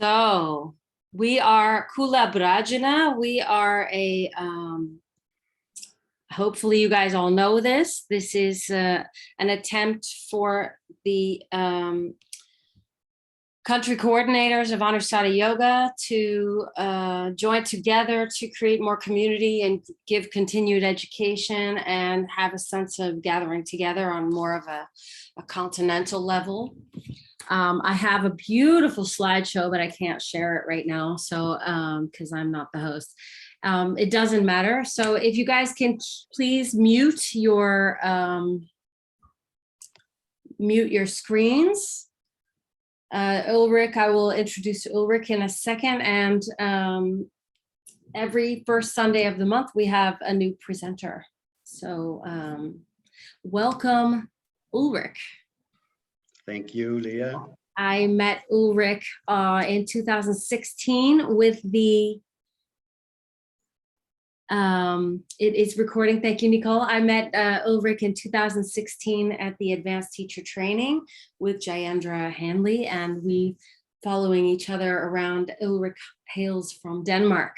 So we are Kula Brajana. We are a, hopefully you guys all know this. This is an attempt for the country coordinators of Anusara Yoga to join together to create more community and give continued education and have a sense of gathering together on more of a continental level. I have a beautiful slideshow, but I can't share it right now. So, because I'm not the host, it doesn't matter. So if you guys can please mute your screens. Ulrik, I will introduce Ulrik in a second. And every first Sunday of the month, we have a new presenter. So welcome, Ulrik. Thank you, Leah. I met Ulrik in 2016 with the, it is recording, thank you, Nicole. I met Ulrik in 2016 at the Advanced Teacher Training with Jayendra Hanley, and we following each other around. Ulrik hails from Denmark.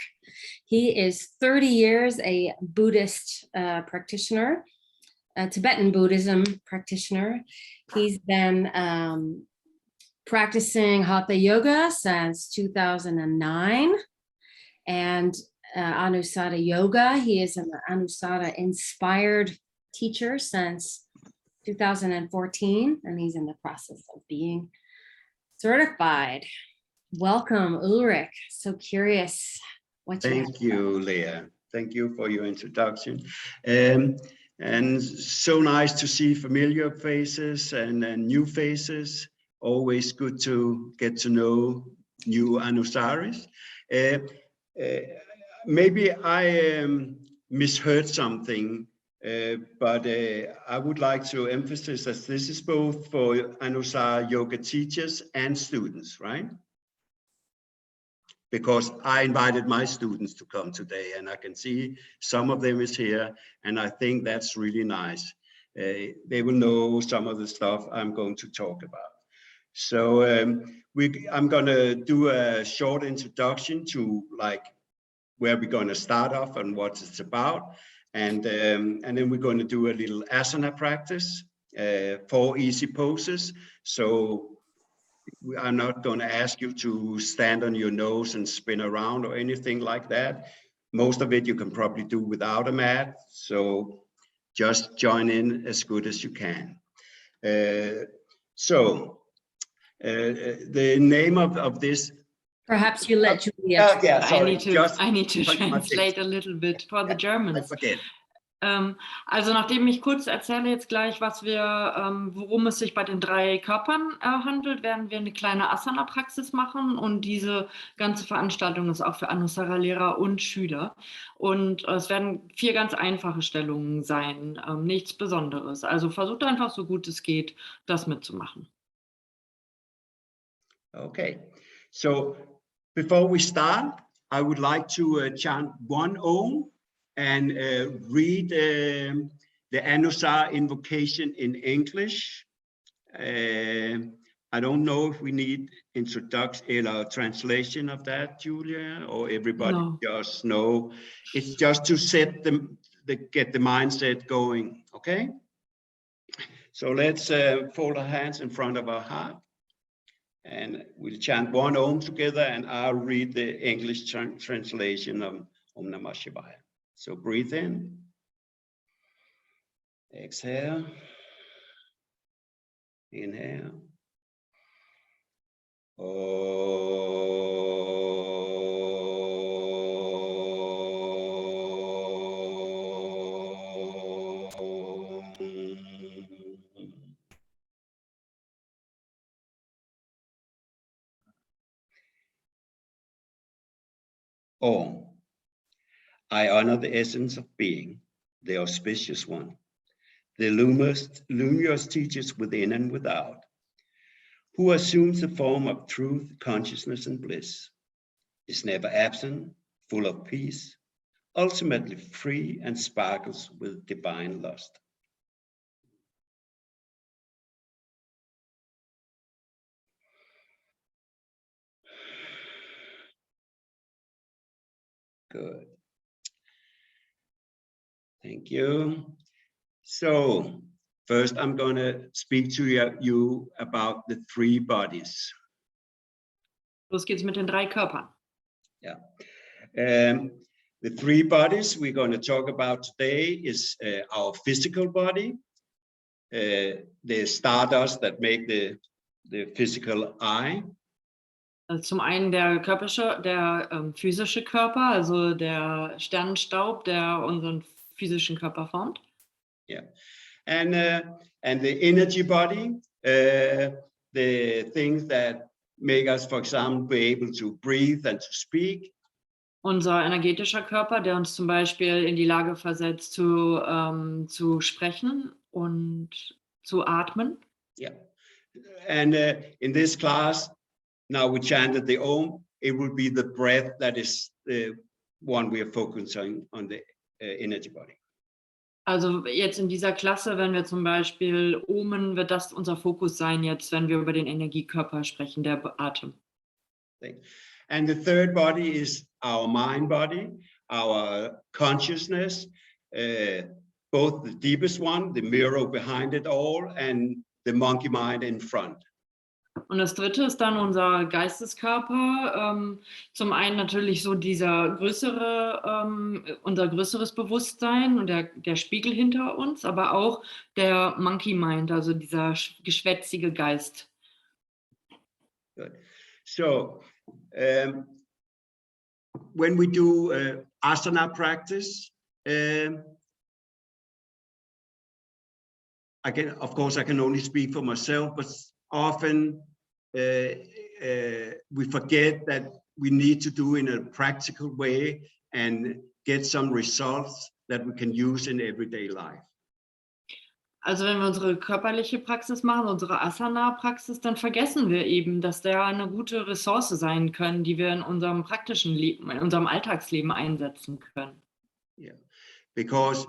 He is 30 years a Buddhist practitioner, a Tibetan Buddhism practitioner. He's been practicing Hatha Yoga since 2009 and Anusara Yoga. He is an Anusara-Inspired teacher since 2014, and he's in the process of being certified. Welcome, Ulrik. So curious what you Thank you, Leah. Thank you for your introduction. And so nice to see familiar faces and new faces. Always good to get to know new Anusaris. Maybe I misheard something, but I would like to emphasize that this is both for Anusara yoga teachers and students, right? Because I invited my students to come today, and I can see some of them is here, and I think that's really nice. They will know some of the stuff I'm going to talk about. So I'm going to do a short introduction to where we're going to start off and what it's about, and then we're going to do a little asana practice, 4 easy poses. So I'm not going to ask you to stand on your nose and spin around or anything like that. Most of it you can probably do without a mat, so just join in as good as you can. The name of this. Perhaps you let Julia. Yeah, sorry. I need to translate a little bit for the Germans. Also nachdem ich kurz erzähle jetzt gleich, worum es sich bei den 3 Körpern handelt, werden wir eine kleine Asana-Praxis machen, und diese ganze Veranstaltung ist auch für Anusara-Lehrer und Schüler. Und es werden 4 ganz einfache Stellungen sein, nichts Besonderes. Also versucht einfach so gut es geht, das mitzumachen. Okay, so before we start, I would like to chant 1 Om and read the Anusara invocation in English. I don't know if we need introduction or translation of that, Julia, or everybody just know. It's just to set get the mindset going, okay? So let's fold our hands in front of our heart, and we'll chant 1 Om together, and I'll read the English translation of Om Namah Shivaya. So breathe in, exhale, inhale. Om. I honor the essence of being, the auspicious one, the luminous teachers within and without, who assumes the form of truth, consciousness, and bliss, is never absent, full of peace, ultimately free, and sparkles with divine lust. Good. Thank you. So first, I'm going to speak to you about the three bodies. Los geht's mit den 3 Körpern. Yeah. The three bodies we're going to talk about today is our physical body, the stardust that make the physical eye. Also zum einen der physische Körper, also der Sternenstaub, der unseren physischen Körper formt. Yeah. And the energy body, the things that make us, for example, be able to breathe and to speak. Unser energetischer Körper, der uns zum Beispiel in die Lage versetzt, zu sprechen und zu atmen. Yeah. And in this class, now we chanted the Om. It will be the breath that is the one we are focusing on, the energy body. Also jetzt in dieser Klasse, wenn wir zum Beispiel omen, wird das unser Fokus sein jetzt, wenn wir über den Energiekörper sprechen, der Atem. And the third body is our mind body, our consciousness, both the deepest one, the mirror behind it all, and the monkey mind in front. Und das dritte ist dann unser Geisteskörper. Zum einen natürlich so unser größeres Bewusstsein und der Spiegel hinter uns, aber auch der Monkey Mind, also dieser geschwätzige Geist. Good. So, when we do asana practice, of course, I can only speak for myself, but often we forget that we need to do in a practical way and get some results that we can use in everyday life. Also wenn wir unsere körperliche Praxis machen, unsere Asana-Praxis, dann vergessen wir eben, dass der eine gute Ressource sein können, die wir in unserem praktischen Leben, in unserem Alltagsleben einsetzen können. Yeah, because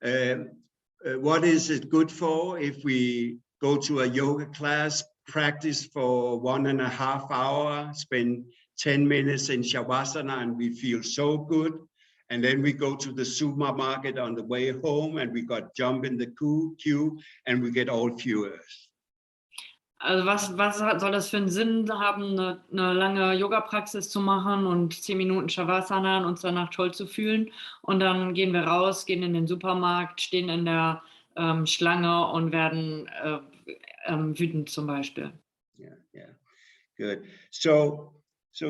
what is it good for if we go to a yoga class, practice for 1.5 hours, spend 10 minutes in Shavasana, and we feel so good. And then we go to the supermarket on the way home and we got jump in the queue and we get all furious. Also was soll das für einen Sinn haben, eine lange Yoga-Praxis zu machen und 10 Minuten Shavasana und uns danach toll zu fühlen? Und dann gehen wir raus, gehen in den Supermarkt, stehen in der Schlange und werden wütend zum Beispiel. Yeah, good. So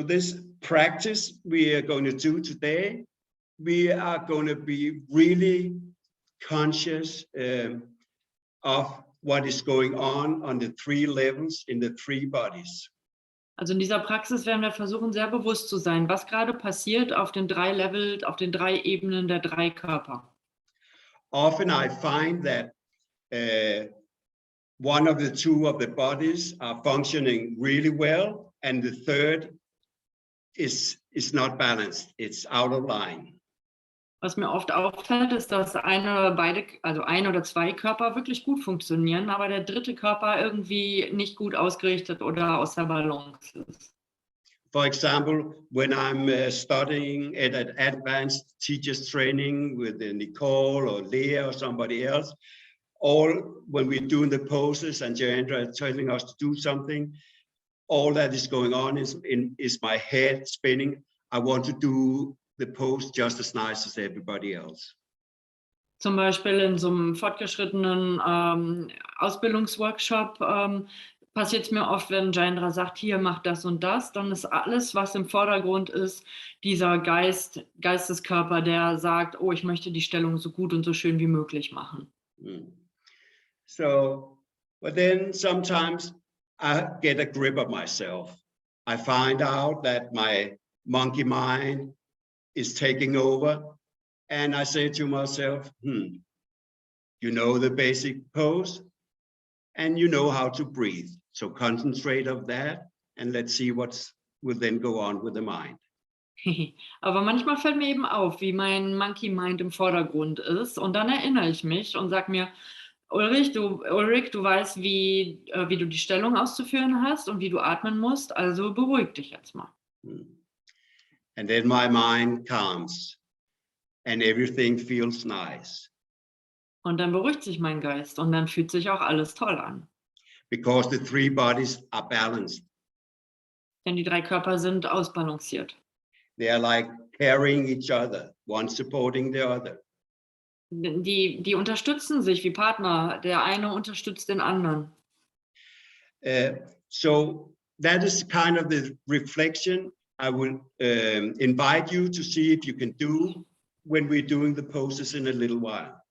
this practice we are going to do today, we are going to be really conscious of what is going on the 3 levels in the 3 bodies. Also in dieser Praxis werden wir versuchen, sehr bewusst zu sein, was gerade passiert auf den 3 Levels, auf den 3 Ebenen der 3 Körper. Often I find that one of the 2 of the bodies are functioning really well and the third is not balanced. It's out of line. Was mir oft auffällt, ist, dass ein oder 2 Körper wirklich gut funktionieren, aber der dritte Körper irgendwie nicht gut ausgerichtet oder aus der Balance ist. For example, when I'm studying at an advanced teachers training with Nicole or Leah or somebody else, when we're doing the poses and Jayendra is telling us to do something, all that is going on is my head spinning. I want to do the pose just as nice as everybody else. Zum Beispiel in so einem fortgeschrittenen Ausbildungsworkshop passiert es mir oft, wenn Jayendra sagt, hier, mach das und das, dann ist alles, was im Vordergrund ist, dieser Geisteskörper, der sagt, oh, ich möchte die Stellung so gut und so schön wie möglich machen. So, but then sometimes I get a grip of myself. I find out that my monkey mind is taking over. And I say to myself, you know the basic pose and you know how to breathe. So concentrate on that and let's see what will then go on with the mind. Aber manchmal fällt mir eben auf, wie mein Monkey Mind im Vordergrund ist. Und dann erinnere ich mich und sage mir, Ulrik, du weißt, wie du die Stellung auszuführen hast und wie du atmen musst. Also beruhig dich jetzt mal. And then my mind calms and everything feels nice. Und dann beruhigt sich mein Geist und dann fühlt sich auch alles toll an. Because the three bodies are balanced. Denn die drei Körper sind ausbalanciert. They are like carrying each other, one supporting the other. Die unterstützen sich wie Partner. Der eine unterstützt den anderen. So that is kind of the reflection I will invite you to see if you can do when we're doing the poses in a little while.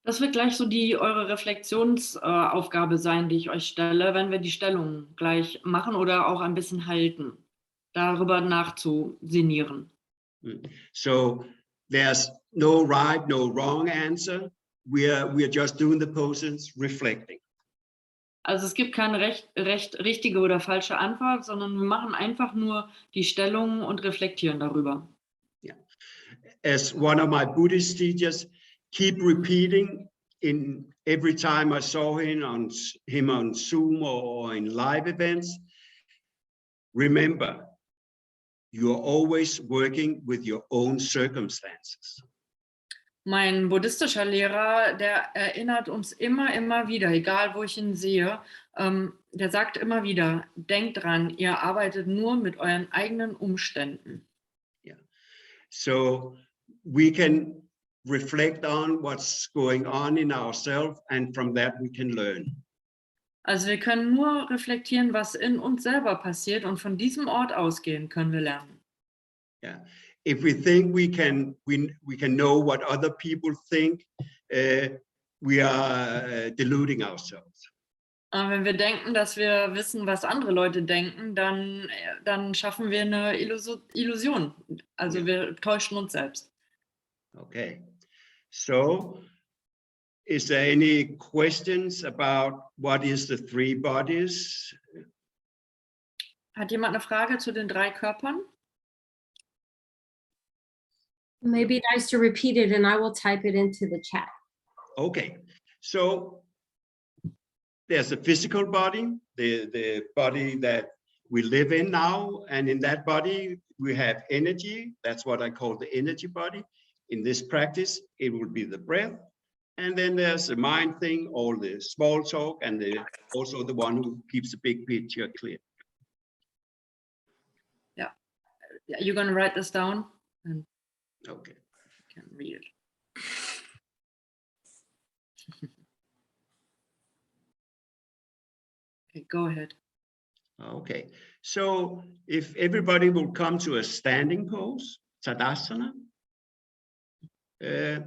Das wird gleich so eure Reflexionsaufgabe sein, die ich euch stelle, wenn wir die Stellung gleich machen oder auch ein bisschen halten, darüber nachzusinnieren. So there's no right, no wrong answer. We're just doing the poses, reflecting. Also es gibt keine richtige oder falsche Antwort, sondern wir machen einfach nur die Stellung und reflektieren darüber. Yeah. As one of my Buddhist teachers keep repeating in every time I saw him on Zoom or in live events, remember, you are always working with your own circumstances. Mein buddhistischer Lehrer, der erinnert uns immer wieder, egal wo ich ihn sehe, der sagt immer wieder, denkt dran, ihr arbeitet nur mit euren eigenen Umständen. Yeah. So we can reflect on what's going on in ourselves, and from that we can learn. Also wir können nur reflektieren, was in uns selber passiert, und von diesem Ort ausgehen können wir lernen. Yeah. If we think we can know what other people think, we are deluding ourselves. Wenn wir denken, dass wir wissen, was andere Leute denken, dann schaffen wir eine Illusion. Also Yeah. wir täuschen uns selbst. Okay. So, is there any questions about what is the three bodies? Hat jemand eine Frage zu den drei Körpern? Maybe nice to repeat it and I will type it into the chat. Okay, so there's a physical body, the body that we live in now, and in that body we have energy. That's what I call the energy body. In this practice, it will be the breath. And then there's the mind thing, all the small talk, and also the one who keeps the big picture clear. Yeah. You're going to write this down? And Okay. I can read it. Okay, go ahead. Okay, so if everybody will come to a standing pose, Tadasana, we're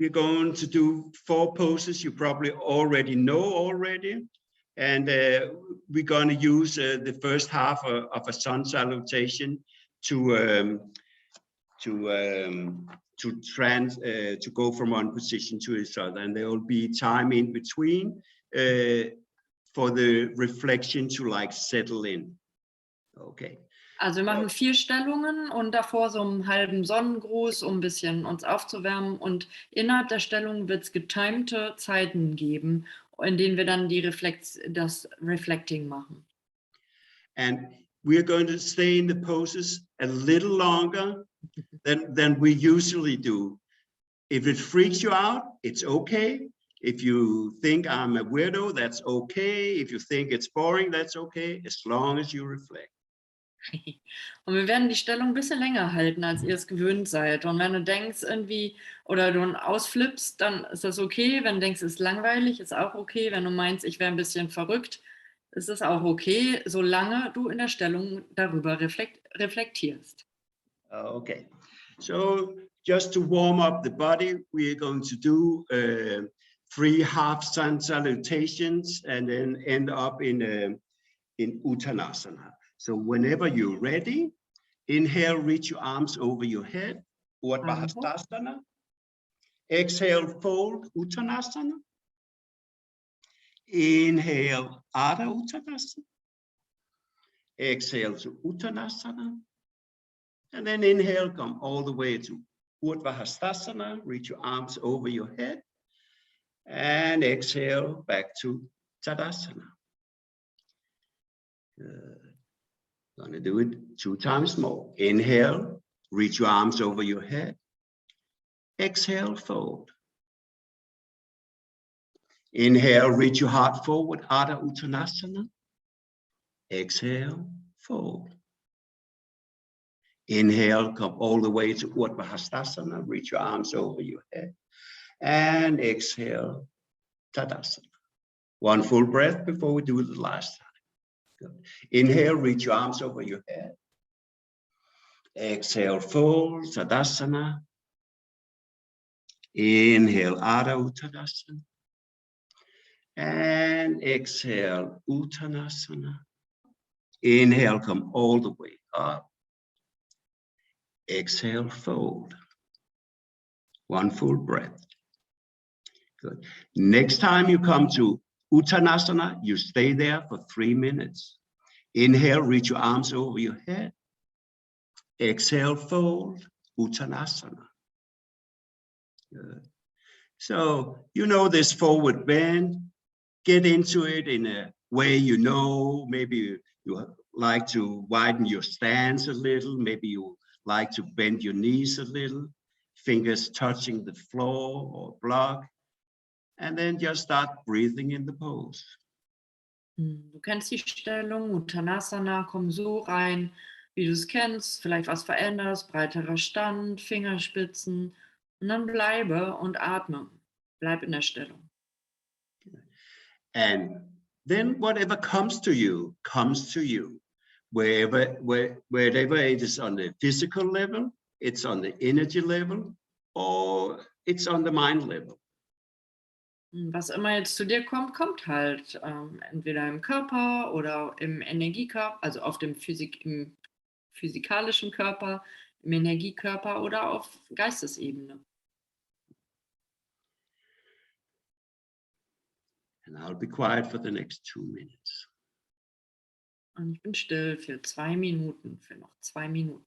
going to do 4 poses you probably already know already. And we're going to use the first half of a sun salutation to go from one position to the other. And there will be time in between for the reflection to like settle in. Okay. Also wir machen 4 Stellungen und davor so einen halben Sonnengruß, um ein bisschen uns aufzuwärmen, und innerhalb der Stellung wird es getimte Zeiten geben, in denen wir dann das Reflecting machen. And we're going to stay in the poses a little longer than we usually do. If it freaks you out, it's okay. If you think I'm a weirdo, that's okay. If you think it's boring, that's okay, as long as you reflect. Und wir werden die Stellung ein bisschen länger halten, als ihr es gewöhnt seid. Und wenn du denkst irgendwie, oder du ausflippst, dann ist das okay. Wenn du denkst, es ist langweilig, ist auch okay. Wenn du meinst, ich wäre ein bisschen verrückt, ist es auch okay, solange du in der Stellung darüber reflektierst. Okay, so just to warm up the body, we're going to do 3 half sun salutations and then end up in Uttanasana. So whenever you're ready, inhale, reach your arms over your head, Urdhva. Exhale, fold, Uttanasana. Inhale, Adha Uttanasana. Exhale to Uttanasana. And then inhale, come all the way to Urdhva, reach your arms over your head. And exhale, back to Tadasana. Good. Gonna do it 2 times more. Inhale, reach your arms over your head. Exhale, fold. Inhale, reach your heart forward, Ardha Uttanasana. Exhale, fold. Inhale, come all the way to Urdhva Hastasana. Reach your arms over your head. And exhale, Tadasana. 1 full breath before we do it the last time. Good. Inhale, reach your arms over your head. Exhale, fold, Tadasana. Inhale, Ardha Uttanasana. And exhale, Uttanasana. Inhale, come all the way up. Exhale, fold. 1 full breath. Good. Next time you come to Uttanasana, you stay there for 3 minutes. Inhale, reach your arms over your head. Exhale, fold, Uttanasana. Good. So, you know this forward bend. Get into it in a way you know. Maybe you like to widen your stance a little. Maybe you like to bend your knees a little. Fingers touching the floor or block. And then just start breathing in the pose. Du kennst die Stellung, Uttanasana, komm so rein, wie du es kennst, vielleicht was veränderst, breiterer Stand, Fingerspitzen und dann bleibe und atme. Bleib in der Stellung. And then whatever comes to you, comes to you. Wherever it is on the physical level, it's on the energy level, or it's on the mind level. Was immer jetzt zu dir kommt, kommt halt entweder im Körper oder im Energiekörper, also im physikalischen Körper, im Energiekörper oder auf Geistesebene. And I'll be quiet for the next 2 minutes. Und ich bin still für 2 Minuten, für noch 2 Minuten.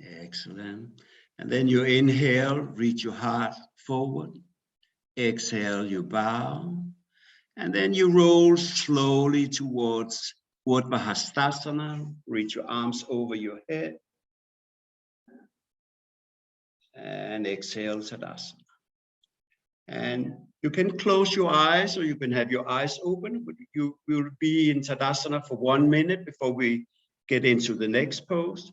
Excellent. And then you inhale, reach your heart forward. Exhale, you bow. And then you roll slowly towards Urdhva Hastasana. Reach your arms over your head. And exhale, Tadasana. And you can close your eyes or you can have your eyes open. But you will be in Tadasana for 1 minute before we get into the next pose.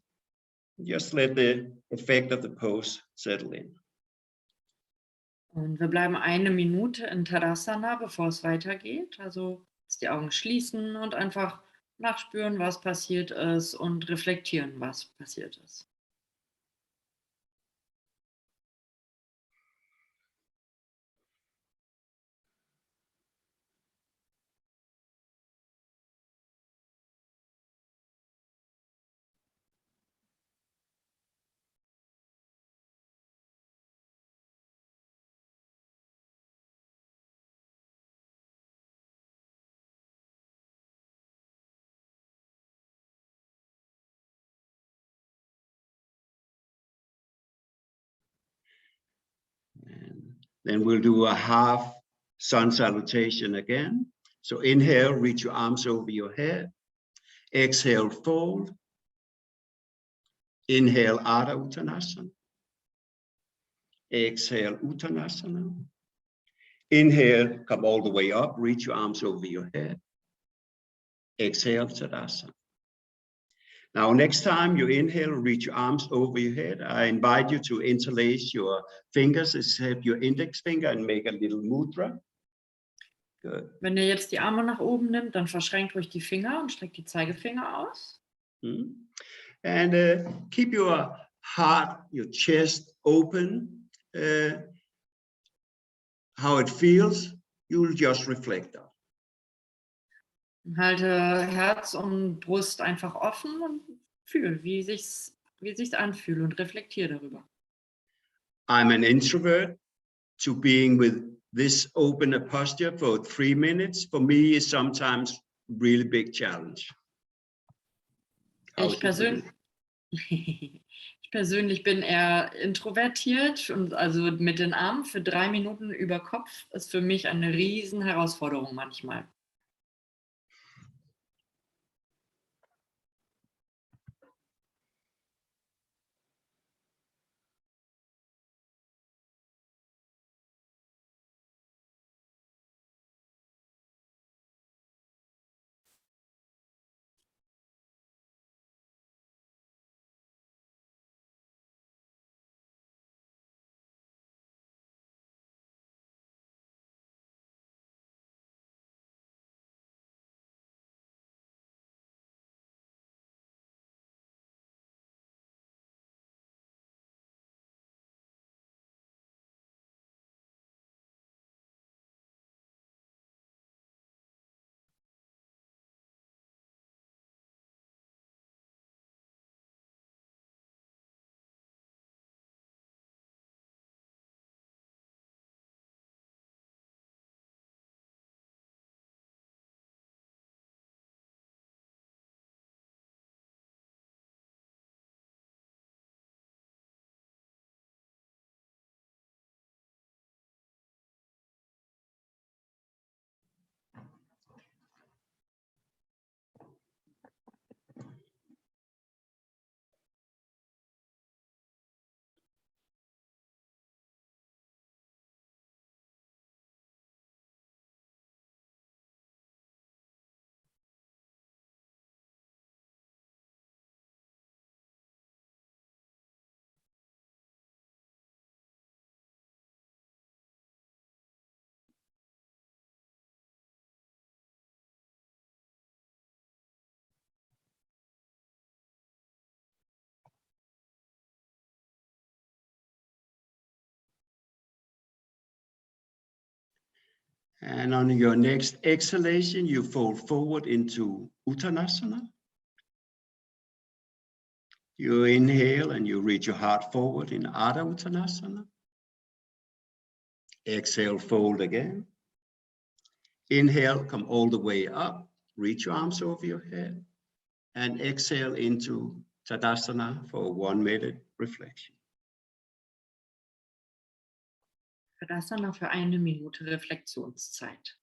Just let the effect of the pose settle in. Und wir bleiben 1 Minute in Tadasana, bevor es weitergeht. Also die Augen schließen und einfach nachspüren, was passiert ist und reflektieren, was passiert ist. Then we'll do a half sun salutation again. So inhale, reach your arms over your head. Exhale, fold. Inhale, Ardha Uttanasana. Exhale, Uttanasana. Inhale, come all the way up, reach your arms over your head. Exhale, Tadasana. Now, next time you inhale, reach your arms over your head. I invite you to interlace your fingers, except your index finger, and make a little mudra. Good. Wenn ihr jetzt die Arme nach oben nimmt, dann verschränkt ruhig die Finger und streckt die Zeigefinger aus. And keep your heart, your chest open. How it feels, you'll just reflect on. Halte Herz und Brust einfach offen und fühl, wie sich's anfühlt und reflektiere darüber. I'm an introvert, to being with this open a posture for 3 minutes, for me is sometimes really big challenge. Ich persönlich bin eher introvertiert und also mit den Armen für 3 Minuten über Kopf ist für mich eine riesen Herausforderung manchmal. And on your next exhalation, you fold forward into Uttanasana. You inhale and you reach your heart forward in Ardha Uttanasana. Exhale, fold again. Inhale, come all the way up, reach your arms over your head, and exhale into Tadasana for a 1-minute reflection. Tadasana für 1 Minute Reflexionszeit.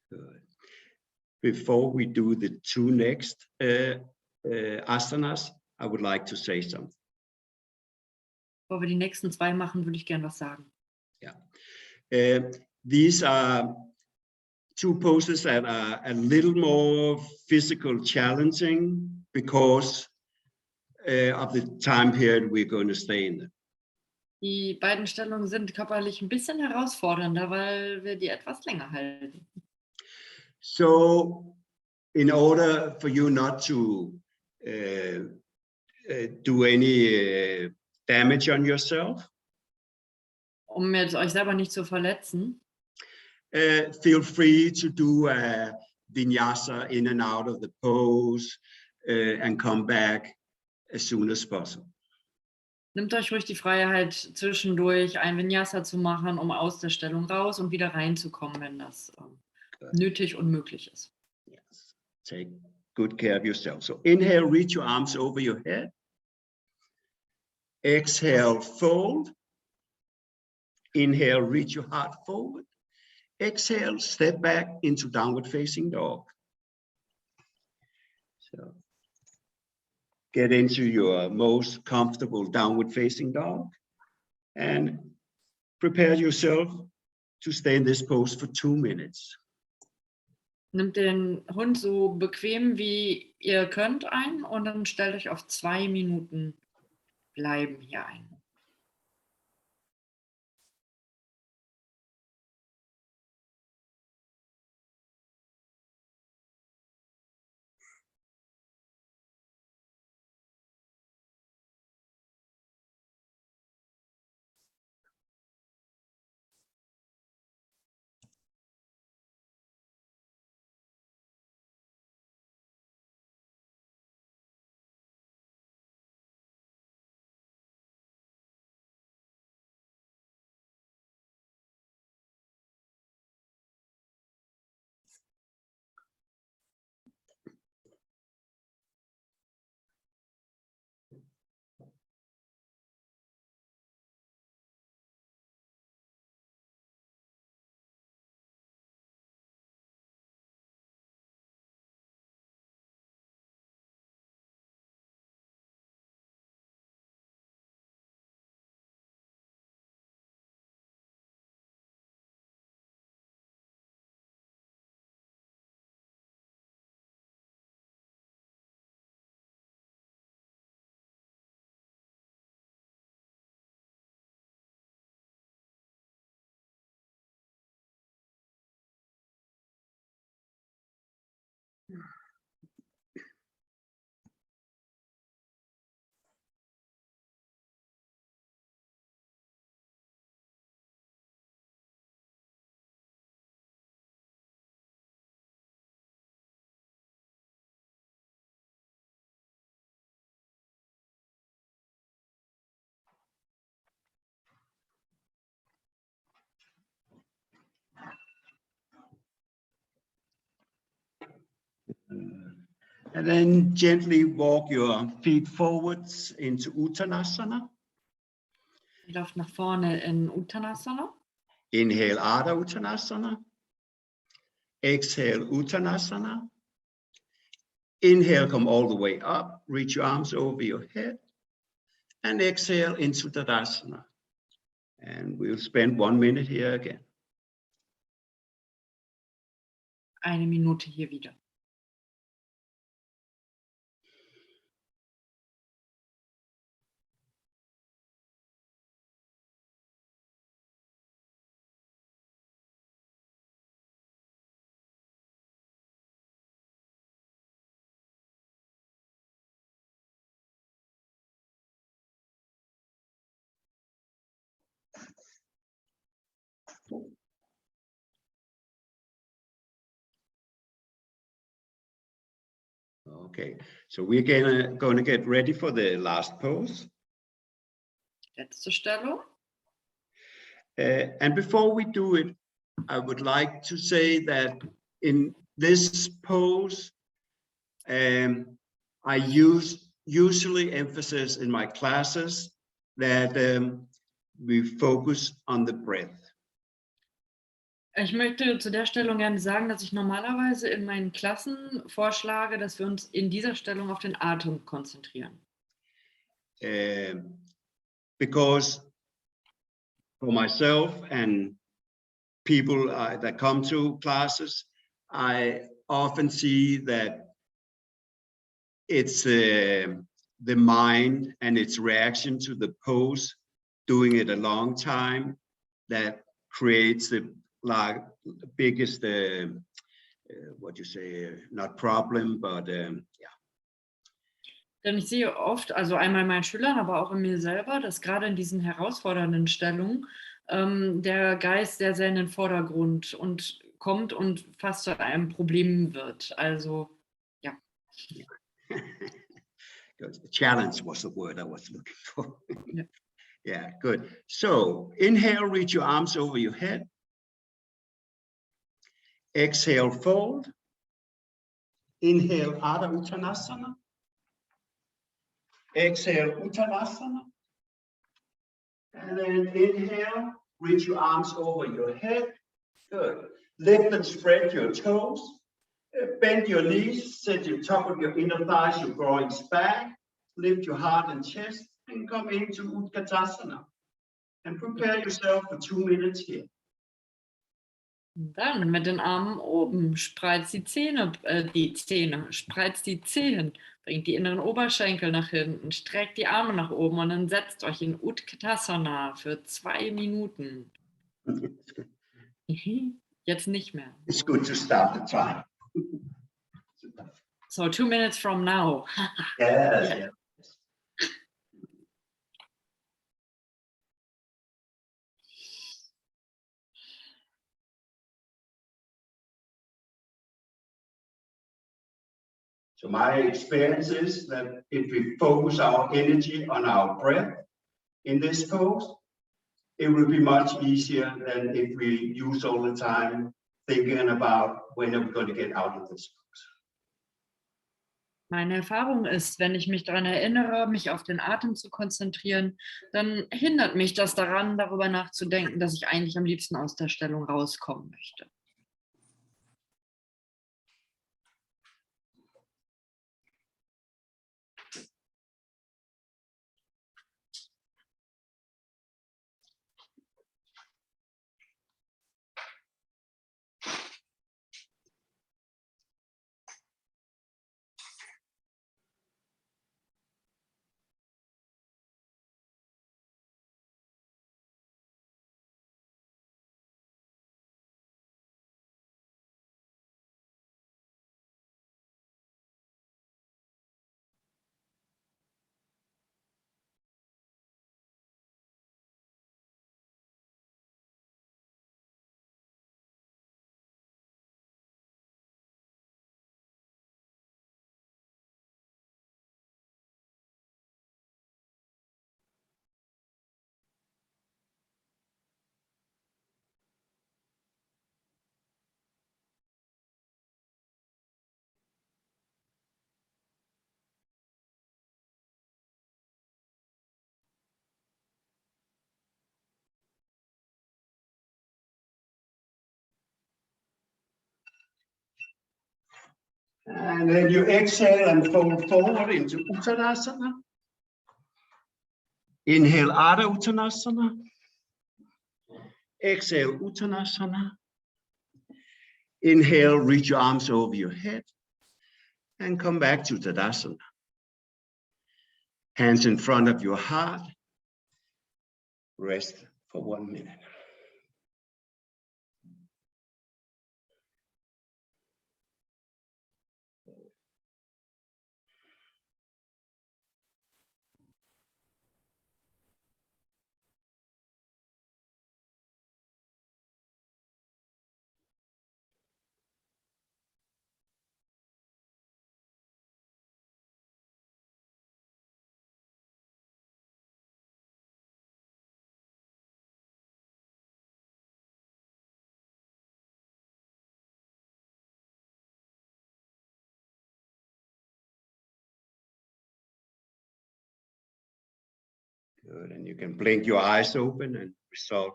Good. Before we do the 2 next asanas, I would like to say something. Bevor wir die nächsten 2 machen, würde ich gern was sagen. Yeah. These are 2 poses that are a little more physical challenging because of the time period we're going to stay in. Die beiden Stellungen sind körperlich ein bisschen herausfordernder, weil wir die etwas länger halten. So in order for you not to do any damage on yourself. Jetzt euch selber nicht zu verletzen. Feel free to do a vinyasa in and out of the pose and come back as soon as possible. Nehmt euch ruhig die Freiheit, zwischendurch ein Vinyasa zu machen, um aus der Stellung raus und wieder reinzukommen, wenn das nötig und möglich ist. Yes. Take good care of yourself. So inhale, reach your arms over your head. Exhale, fold. Inhale, reach your heart forward. Exhale, step back into downward facing dog. So get into your most comfortable downward facing dog and prepare yourself to stay in this pose for 2 minutes. Nimmt den Hund so bequem wie ihr könnt ein und dann stellt euch auf 2 Minuten bleiben hier ein. And then gently walk your feet forwards into Uttanasana. Ihr lauft nach vorne in Uttanasana. Inhale, Ardha Uttanasana. Exhale, Uttanasana. Inhale, come all the way up. Reach your arms over your head. And exhale into Tadasana. And we'll spend 1 minute here again. 1 Minute hier wieder. Okay, so we're going to get ready for the last pose. Letzte Stellung. And before we do it, I would like to say that in this pose, I usually emphasize in my classes that we focus on the breath. Ich möchte zu der Stellung gerne sagen, dass ich normalerweise in meinen Klassen vorschlage, dass wir uns in dieser Stellung auf den Atem konzentrieren. Because for myself and people that come to classes, I often see that it's the mind and its reaction to the pose, doing it a long time, that creates the biggest, what you say, not problem, but yeah. Denn ich sehe oft, also einmal in meinen Schülern, aber auch in mir selber, dass gerade in diesen herausfordernden Stellungen der Geist sehr, sehr in den Vordergrund und kommt und fast zu einem Problem wird. Also, ja. Challenge was the word I was looking for. Yeah. Yeah, good. So inhale, reach your arms over your head. Exhale, fold. Inhale, Adha Uttanasana. Exhale, Uttanasana. And then inhale, reach your arms over your head. Good. Lift and spread your toes. Bend your knees, set your top of your inner thighs, your groins back. Lift your heart and chest and come into Utkatasana. And prepare yourself for 2 minutes here. Dann mit den Armen oben, spreizt die Zähne, spreizt die Zehen, bringt die inneren Oberschenkel nach hinten, streckt die Arme nach oben und dann setzt euch in Utkatasana für 2 Minuten. Jetzt nicht mehr. It's good to start the time. So 2 minutes from now. Yes, yes. So my experience is that if we focus our energy on our breath in this pose, it will be much easier than if we use all the time thinking about when are we going to get out of this pose. Meine Erfahrung ist, wenn ich mich daran erinnere, mich auf den Atem zu konzentrieren, dann hindert mich das daran, darüber nachzudenken, dass ich eigentlich am liebsten aus der Stellung rauskommen möchte. And then you exhale and fold forward into Uttanasana. Inhale, Adha Uttanasana. Exhale, Uttanasana. Inhale, reach your arms over your head and come back to Tadasana. Hands in front of your heart. Rest for 1 minute. Good, and you can blink your eyes open and resolve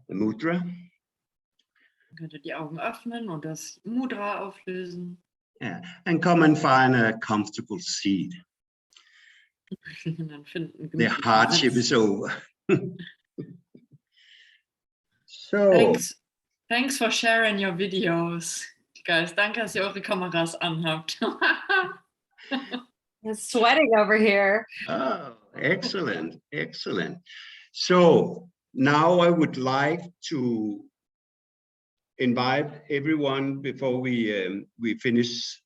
the mudra. Dann könnt ihr die Augen öffnen und das Mudra auflösen. Yeah, and come and find a comfortable seat. Dann finden The hardship is over. So. Thanks for sharing your videos, guys. Danke, dass ihr eure Kameras anhabt. It's sweating over here. Oh, excellent, excellent. So now I would like to invite everyone before we finish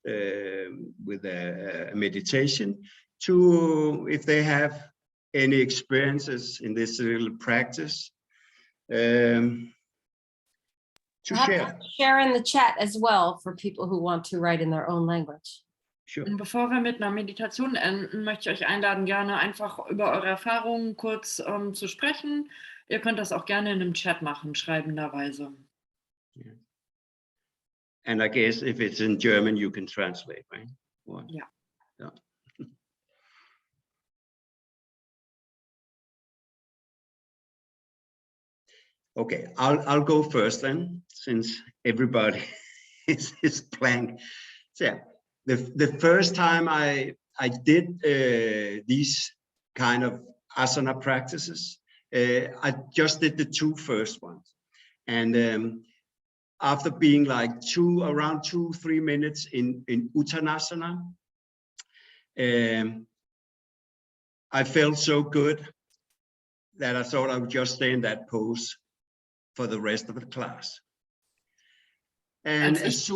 with a meditation to, if they have any experiences in this little practice, to share. Share in the chat as well for people who want to write in their own language. Sure. Und bevor wir mit einer Meditation enden, möchte ich euch einladen, gerne einfach über eure Erfahrungen kurz zu sprechen. Ihr könnt das auch gerne in einem Chat machen, schreibenderweise. Yeah. And I guess if it's in German, you can translate, right? What? Ja. Yeah. Okay, I'll go first then, since everybody is blank. So yeah, the first time I did these kind of asana practices, I just did the 2 first ones, and after being like around 2-3 minutes in Uttanasana, I felt so good that I thought I would just stay in that pose for the rest of the class. And as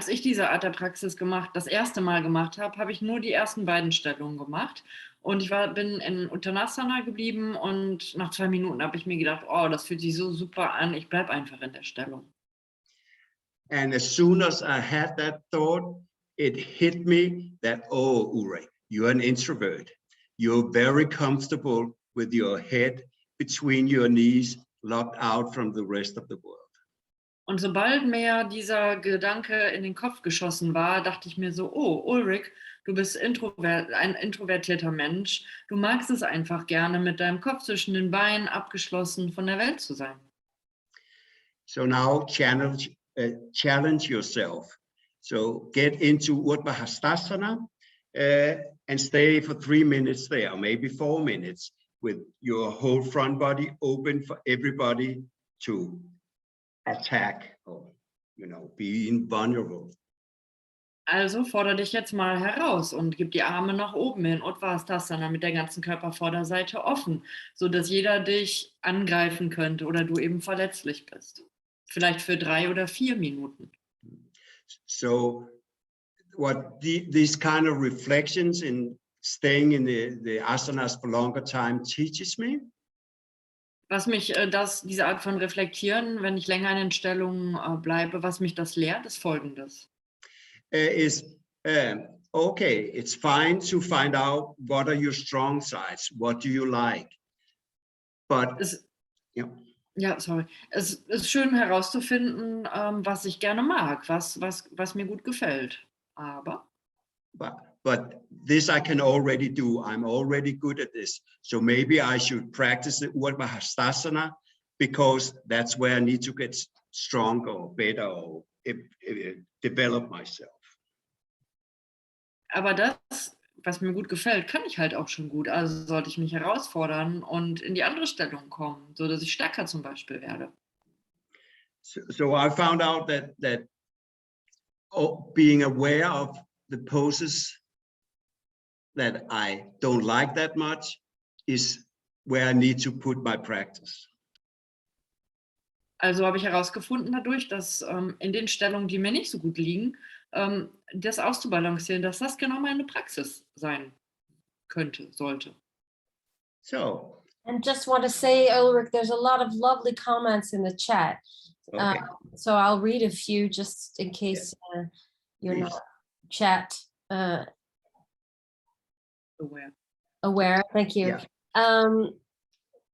ich diese Art der Praxis das erste Mal gemacht habe, habe ich nur die ersten beiden Stellungen gemacht. Und ich bin in Uttanasana geblieben und nach 2 Minuten habe ich mir gedacht, oh, das fühlt sich so super an, ich bleibe einfach in der Stellung. And as soon as I had that thought, it hit me that, oh, Ulrik, you're an introvert. You're very comfortable with your head between your knees, locked out from the rest of the world. Und sobald mir dieser Gedanke in den Kopf geschossen war, dachte ich mir so, oh, Ulrik, du bist ein introvertierter Mensch. Du magst es einfach gerne, mit deinem Kopf zwischen den Beinen abgeschlossen von der Welt zu sein. So now challenge yourself. So get into Urdhva Hastasana and stay for 3 minutes there, maybe 4 minutes, with your whole front body open for everybody to attack or, being vulnerable. Also fordere dich jetzt mal heraus und gib die Arme nach oben in Urdhva Hastasana mit der ganzen Körpervorderseite offen, sodass jeder dich angreifen könnte oder du eben verletzlich bist. Vielleicht für 3 oder 4 Minuten. So what these kind of reflections in staying in the asanas for longer time teaches me? Was mich diese Art von Reflektieren, wenn ich länger in den Stellungen bleibe, was mich das lehrt, ist Folgendes. Okay, it's fine to find out what are your strong sides, what do you like, but es ist schön herauszufinden, was ich gerne mag, was mir gut gefällt, aber but this I can already do. I'm already good at this. So maybe I should practice the Urdhva Hastasana because that's where I need to get stronger or better or develop myself. Aber das, was mir gut gefällt, kann ich halt auch schon gut. Also sollte ich mich herausfordern und in die andere Stellung kommen, so dass ich stärker zum Beispiel werde. So I found out that being aware of the poses that I don't like that much is where I need to put my practice. Also habe ich herausgefunden dadurch, dass in den Stellungen, die mir nicht so gut liegen, das auszubalancieren, dass das genau meine Praxis sein sollte. So. And just want to say, Ulrik, there's a lot of lovely comments in the chat. Okay. So I'll read a few just in case you're Please. not chat aware. Thank you. Yeah.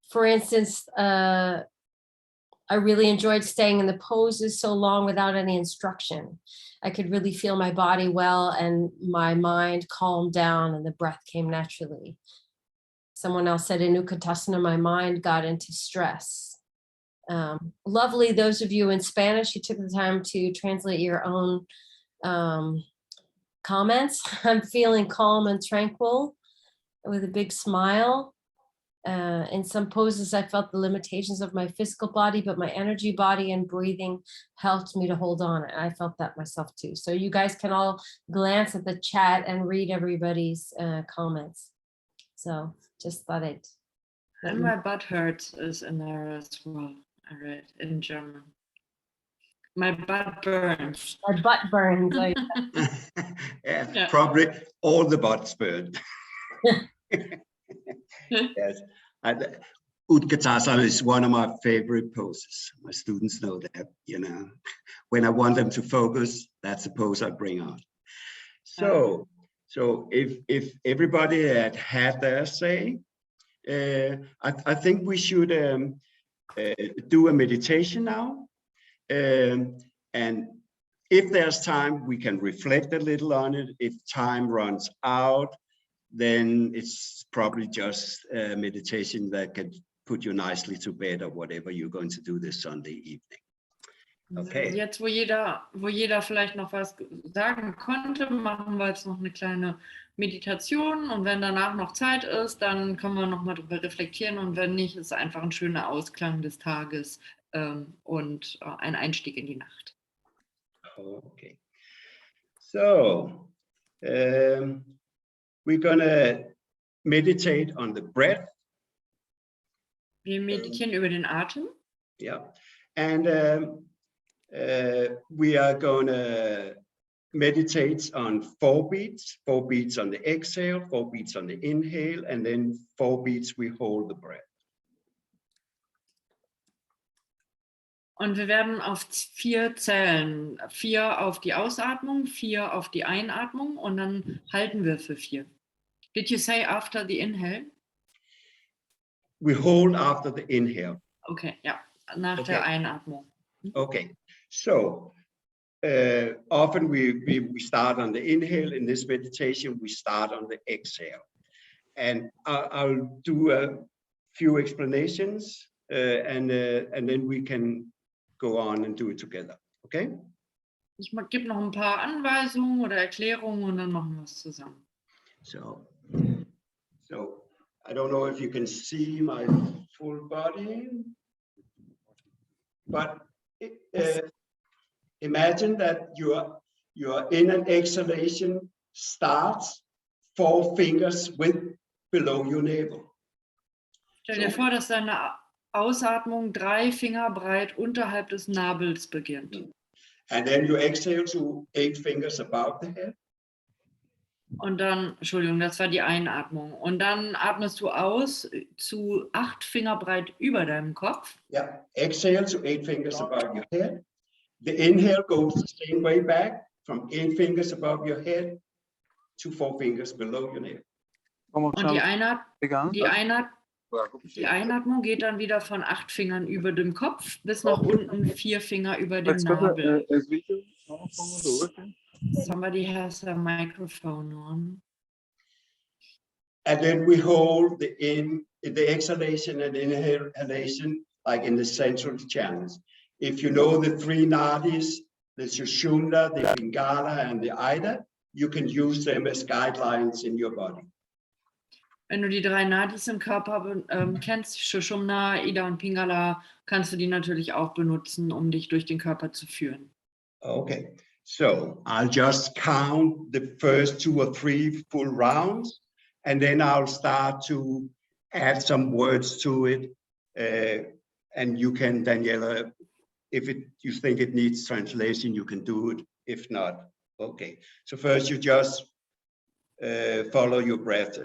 For instance, I really enjoyed staying in the poses so long without any instruction. I could really feel my body well and my mind calmed down and the breath came naturally. Someone else said in Uttanasana, my mind got into stress. Lovely, those of you in Spanish, you took the time to translate your own comments. I'm feeling calm and tranquil with a big smile. In some poses, I felt the limitations of my physical body, but my energy body and breathing helped me to hold on. And I felt that myself too. So you guys can all glance at the chat and read everybody's comments. So just thought I'd. And my butt hurts is in there as well. I read in German. My butt burns. My butt burns. Like, yeah, probably all the butts burned. Yes. Utkatasana is one of my favorite poses. My students know that, you know, when I want them to focus, that's the pose I bring out. So if everybody had their say, I think we should do a meditation now. And if there's time, we can reflect a little on it. If time runs out, then it's probably just a meditation that can put you nicely to bed or whatever you're going to do this Sunday evening. Okay. Jetzt, wo jeder vielleicht noch was sagen konnte, machen wir jetzt noch eine kleine Meditation und wenn danach noch Zeit ist, dann können wir noch mal drüber reflektieren und wenn nicht, ist einfach ein schöner Ausklang des Tages und ein Einstieg in die Nacht. Okay. So, we're gonna meditate on the breath. Wir meditieren über den Atem. Yeah, and we are gonna meditate on 4 beats. 4 beats on the exhale, 4 beats on the inhale, and then 4 beats we hold the breath. Und wir werden auf 4 zählen. 4 auf die Ausatmung, 4 auf die Einatmung und dann halten wir für 4. Did you say after the inhale? We hold after the inhale. Okay, ja, nach der Einatmung. Okay, so often we start on the inhale. In this meditation, we start on the exhale. And I'll do a few explanations and then we can go on and do it together, okay? Ich gebe noch ein paar Anweisungen oder Erklärungen und dann machen wir es zusammen. So I don't know if you can see my full body, but imagine that you are in an exhalation, starts 4 fingers below your navel. Stell dir vor, dass deine Ausatmung 3 Finger breit unterhalb des Nabels beginnt. And then you exhale to 8 fingers above the head. Und dann, Entschuldigung, das war die Einatmung. Und dann atmest du aus zu 8 Finger breit über deinem Kopf. Yeah, exhale to 8 fingers above your head. The inhale goes the same way back from 8 fingers above your head to 4 fingers below your navel. Und die Einatmung geht dann wieder von 8 Fingern über dem Kopf bis nach unten 4 Finger über dem Nabel. Somebody has a microphone on. And then we hold the exhalation and inhalation like in the central channels. If you know the 3 nadis, the Sushumna, the Pingala, and the Ida, you can use them as guidelines in your body. Wenn du die 3 Nadis im Körper kennst, Sushumna, Ida und Pingala, kannst du die natürlich auch benutzen, um dich durch den Körper zu führen. Okay, so I'll just count the first 2 or 3 full rounds, and then I'll start to add some words to it. And you can, Daniela, if you think it needs translation, you can do it. If not, okay. So first you just follow your breath.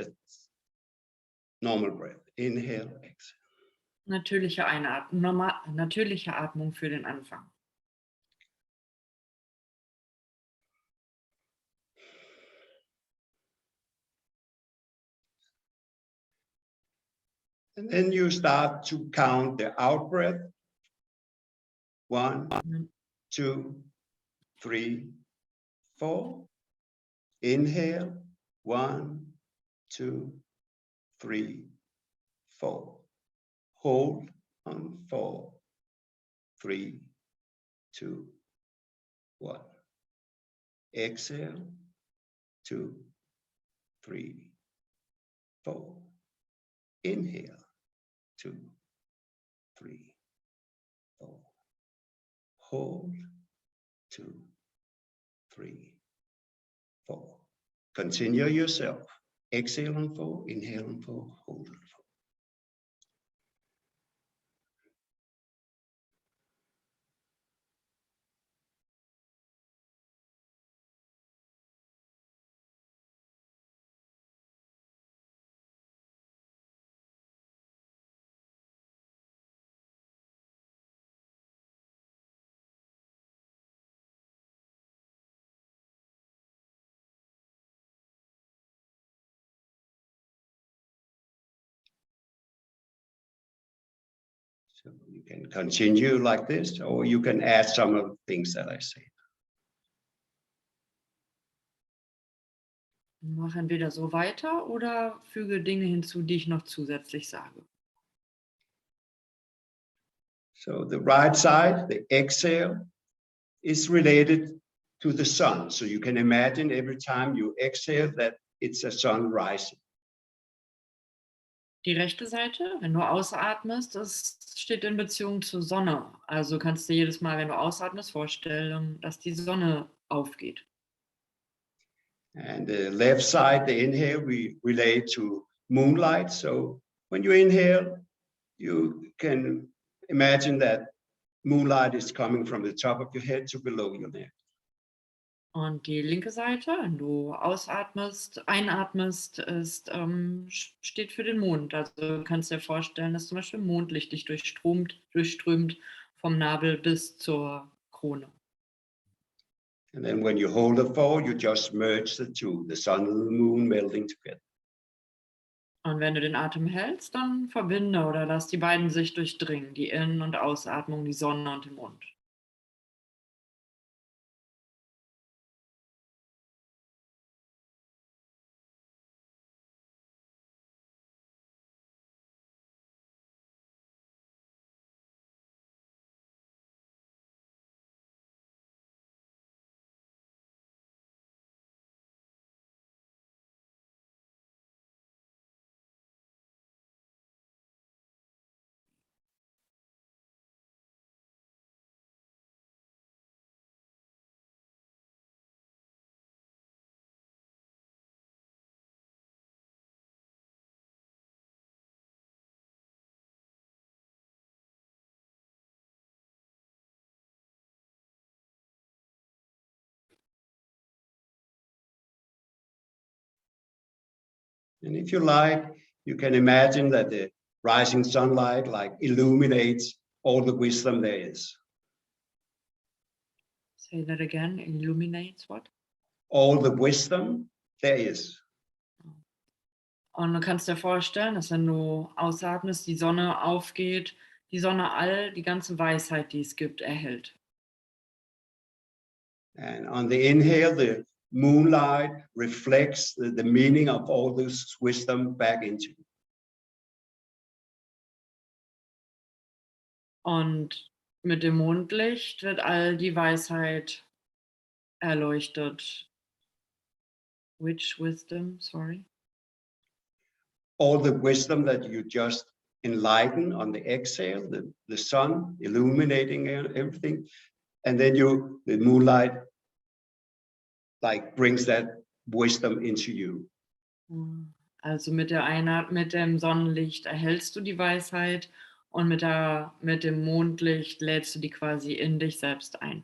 Normal breath. Inhale, exhale. Natürliche Atmung für den Anfang. And then you start to count the out breath. 1, 2, 3, 4. Inhale. 1, 2, 3, 4. Hold on 4, 3, 2, 1. Exhale. 2, 3, 4. Inhale. 2, 3, 4. Hold. 2, 3, 4. Continue yourself. Exhale on 4, inhale on 4, hold on 4. So you can continue like this, or you can add some of the things that I say. Mach entweder so weiter oder füge Dinge hinzu, die ich noch zusätzlich sage. So the right side, the exhale, is related to the sun. So you can imagine every time you exhale that it's a sun rising. Die rechte Seite, wenn du ausatmest, das steht in Beziehung zur Sonne. Also kannst du jedes Mal, wenn du ausatmest, vorstellen, dass die Sonne aufgeht. And the left side, the inhale, we relate to moonlight. So when you inhale, you can imagine that moonlight is coming from the top of your head to below your neck. Und die linke Seite, wenn du einatmest, steht für den Mond. Also du kannst dir vorstellen, dass zum Beispiel Mondlicht dich durchströmt vom Nabel bis zur Krone. And then when you hold the four, you just merge the two, the sun and the moon melding together. Und wenn du den Atem hältst, dann verbinde oder lass die beiden sich durchdringen, die In- und Ausatmung, die Sonne und den Mond. And if you like, you can imagine that the rising sunlight like illuminates all the wisdom there is. Say that again, illuminates what? All the wisdom there is. Und du kannst dir vorstellen, dass wenn du ausatmest, die Sonne aufgeht, die Sonne die ganze Weisheit, die es gibt, erhält. And on the inhale, the moonlight reflects the meaning of all this wisdom back into you. Und mit dem Mondlicht wird all die Weisheit erleuchtet. Which wisdom, sorry? All the wisdom that you just enlighten on the exhale, the sun illuminating everything. And then the moonlight like brings that wisdom into you. Also mit dem Sonnenlicht erhältst du die Weisheit und mit dem Mondlicht lädst du die quasi in dich selbst ein.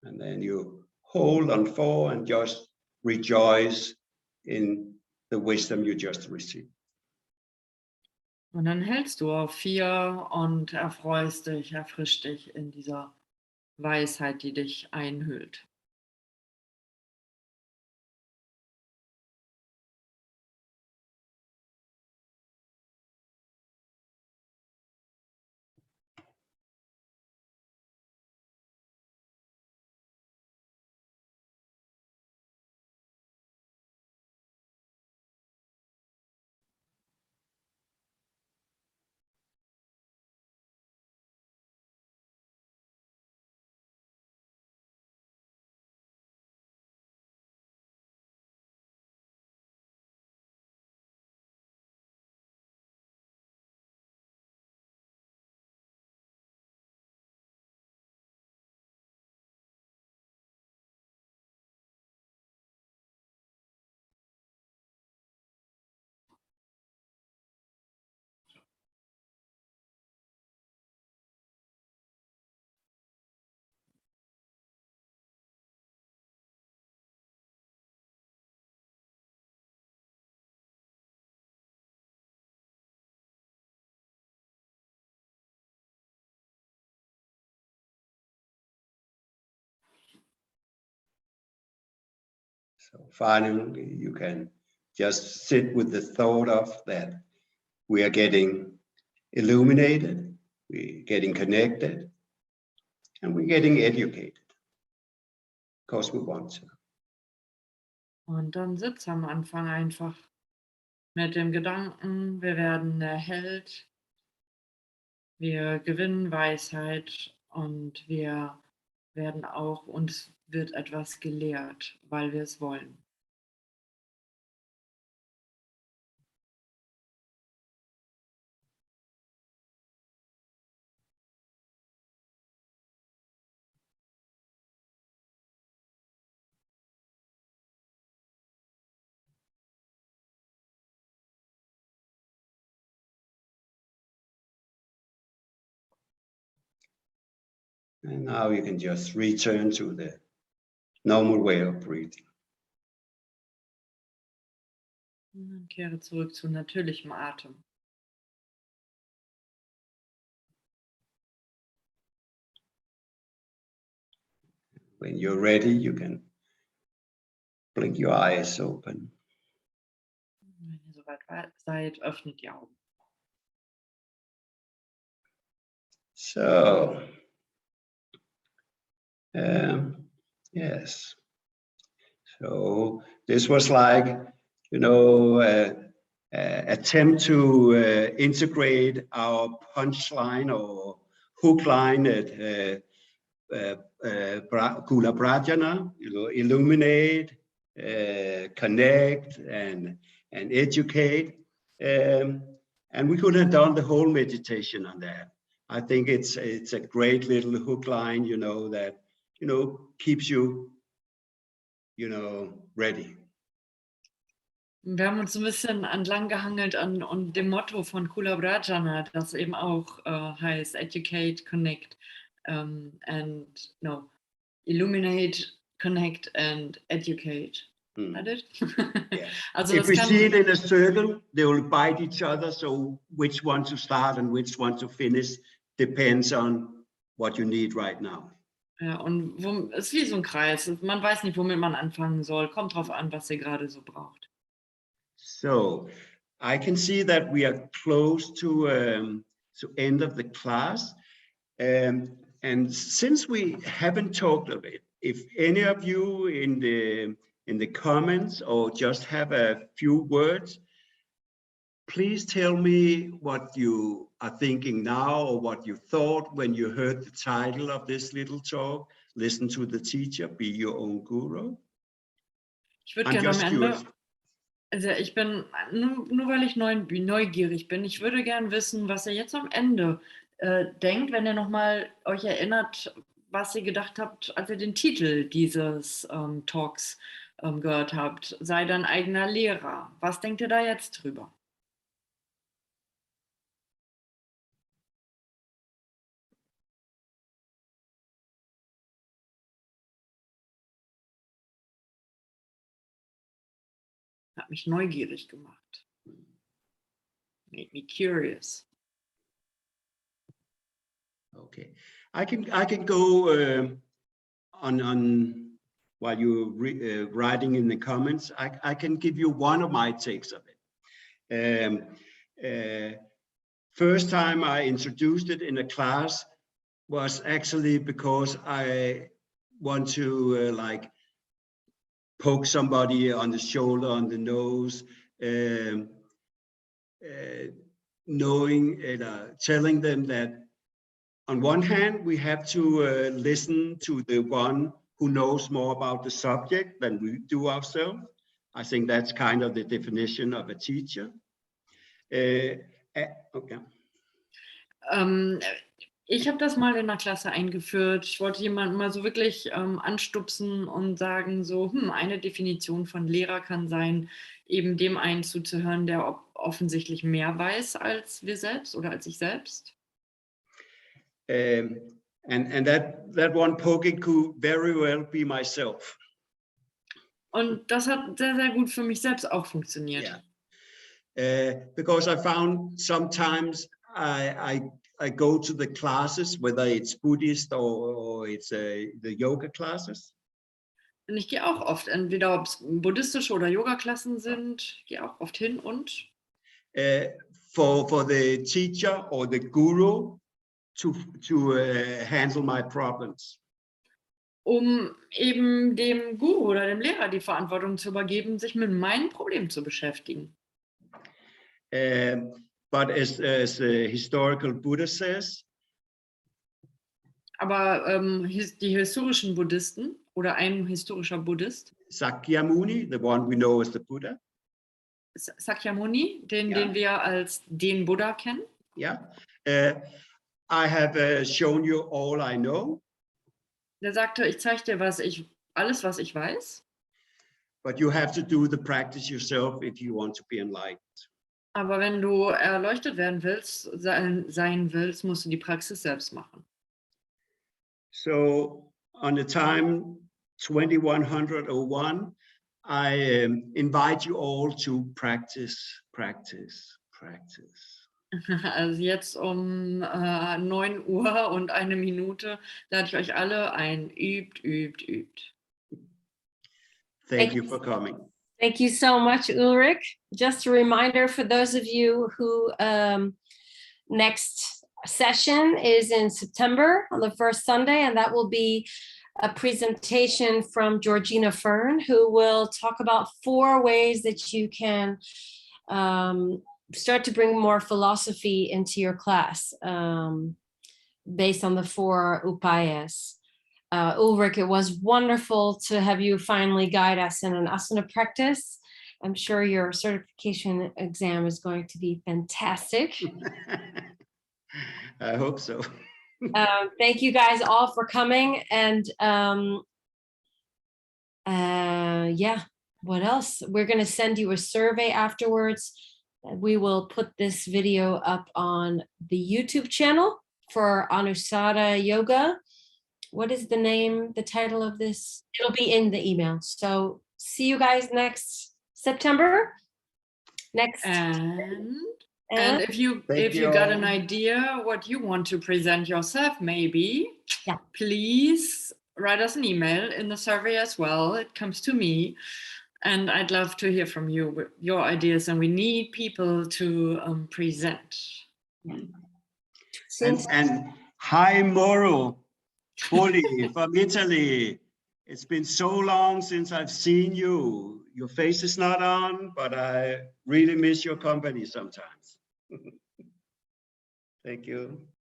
And then you hold on four and just rejoice in the wisdom you just received. Und dann hältst du auf 4 und erfreust dich, erfrischt dich in dieser Weisheit, die dich einhüllt. So finally, you can just sit with the thought of that we are getting illuminated, we're getting connected, and we're getting educated, because we want to. Und dann sitz am Anfang einfach mit dem Gedanken, wir werden erhellt, wir gewinnen Weisheit und wir werden auch, uns wird etwas gelehrt, weil wir es wollen. And now you can just return to the normal way of breathing. Und dann kehre zurück zu natürlichem Atem. When you're ready, you can blink your eyes open. Wenn ihr soweit seid, öffnet die Augen. So, yes. So this was like, you know, attempt to integrate our punchline or hook line at Kula Prajna, you know, illuminate, connect, and educate. And we could have done the whole meditation on that. I think it's a great little hook line, you know, that, you know, keeps you, you know, ready. Wir haben uns ein bisschen entlang gehangelt an dem Motto von Kula Prajna, das eben auch heißt Educate, Connect, and no, Illuminate, Connect and Educate. That it? Yeah. Also if we see it in a circle, they will bite each other. So which one to start and which one to finish depends on what you need right now. Ja, und es ist wie so ein Kreis. Man weiß nicht, womit man anfangen soll. Kommt drauf an, was ihr gerade so braucht. So I can see that we are close to end of the class. And since we haven't talked of it, if any of you in the comments or just have a few words, please tell me what you are thinking now or what you thought when you heard the title of this little talk. Listen to the teacher, be your own guru. Ich würde gerne am Ende, also ich bin, nur weil ich neugierig bin, ich würde gerne wissen, was ihr jetzt am Ende denkt, wenn ihr nochmal euch erinnert, was ihr gedacht habt, als ihr den Titel dieses Talks gehört habt. Sei dein eigener Lehrer. Was denkt ihr da jetzt drüber? Hat mich neugierig gemacht. Made me curious. Okay, I can go on while you're writing in the comments. I can give you one of my takes of it. First time I introduced it in a class was actually because I want to like poke somebody on the shoulder, on the nose, knowing, telling them that on one hand, we have to listen to the one who knows more about the subject than we do ourselves. I think that's kind of the definition of a teacher. Okay. Ich habe das mal in der Klasse eingeführt. Ich wollte jemanden mal so wirklich anstupsen und sagen, so, eine Definition von Lehrer kann sein, eben dem einen zuzuhören, der offensichtlich mehr weiß als wir selbst oder als ich selbst. And that one poking could very well be myself. Und das hat sehr, sehr gut für mich selbst auch funktioniert. Yeah. Because I found sometimes I go to the classes, whether it's Buddhist or it's the yoga classes. Und ich gehe auch oft, entweder ob es buddhistische oder Yoga-Klassen sind, gehe auch oft hin und for the teacher or the guru to handle my problems. Eben dem Guru oder dem Lehrer die Verantwortung zu übergeben, sich mit meinem Problem zu beschäftigen. But as the historical Buddha says, aber die historischen Buddhisten oder ein historischer Buddhist, Sakyamuni, the one we know as the Buddha, Sakyamuni, den wir als den Buddha kennen. Yeah, I have shown you all I know. Der sagte, ich zeige dir alles, was ich weiß. But you have to do the practice yourself if you want to be enlightened. Aber wenn du erleuchtet werden willst, sein willst, musst du die Praxis selbst machen. So on the time 2101, I invite you all to practice. Also jetzt um 9 Uhr und 1 Minute lade ich euch alle ein. Übt. Thank you for coming. Thank you so much, Ulrik. Just a reminder for those of you who next session is in September on the first Sunday, and that will be a presentation from Georgina Fern, who will talk about 4 ways that you can start to bring more philosophy into your class based on the 4 upayas. Ulrik, it was wonderful to have you finally guide us in an asana practice. I'm sure your certification exam is going to be fantastic. I hope so. Thank you guys all for coming. And yeah, what else? We're going to send you a survey afterwards. We will put this video up on the YouTube channel for Anusara Yoga. What is the title of this? It'll be in the email. So see you guys next September. And if you got an idea what you want to present yourself, maybe, please write us an email in the survey as well. It comes to me. And I'd love to hear from you, your ideas, and we need people to present. And hi, Moro, Poli from Italy. It's been so long since I've seen you. Your face is not on, but I really miss your company sometimes. Thank you.